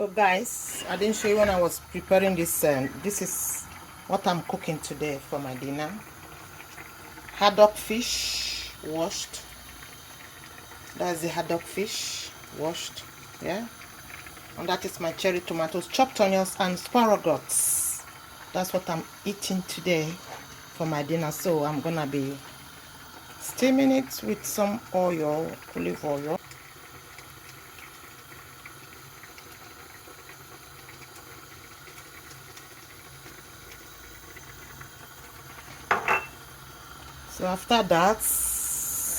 So guys, I didn't show you when I was preparing this. This is what I'm cooking today for my dinner. Haddock fish washed. That's the haddock fish washed. Yeah. And that is my cherry tomatoes, chopped onions, and asparagus. That's what I'm eating today for my dinner. So I'm gonna be steaming it with some oil, olive oil. So after that,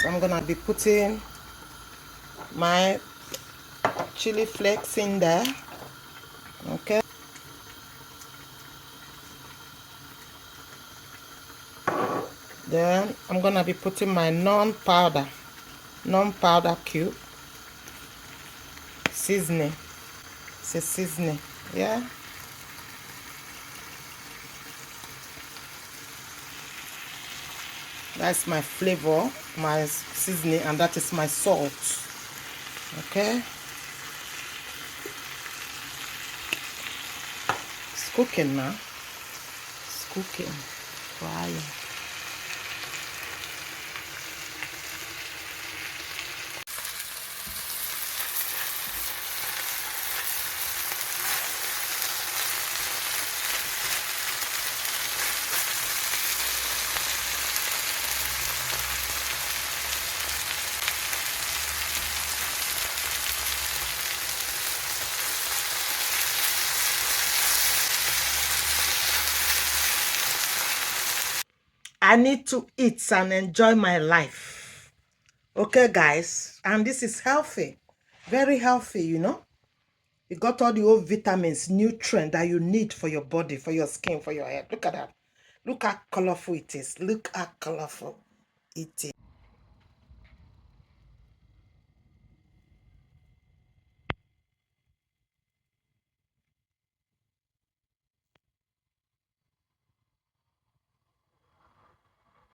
I'm gonna be putting my chili flakes in there. Okay. Then I'm gonna be putting my non-powder cube seasoning. It's a seasoning, yeah. That's my flavor, my seasoning, and that is my salt. Okay. It's cooking now. It's cooking. Frying. I need to eat and enjoy my life. Okay, guys? And this is healthy. Very healthy, you know? You got all the old vitamins, nutrients that you need for your body, for your skin, for your hair. Look at that. Look how colorful it is. Look how colorful it is.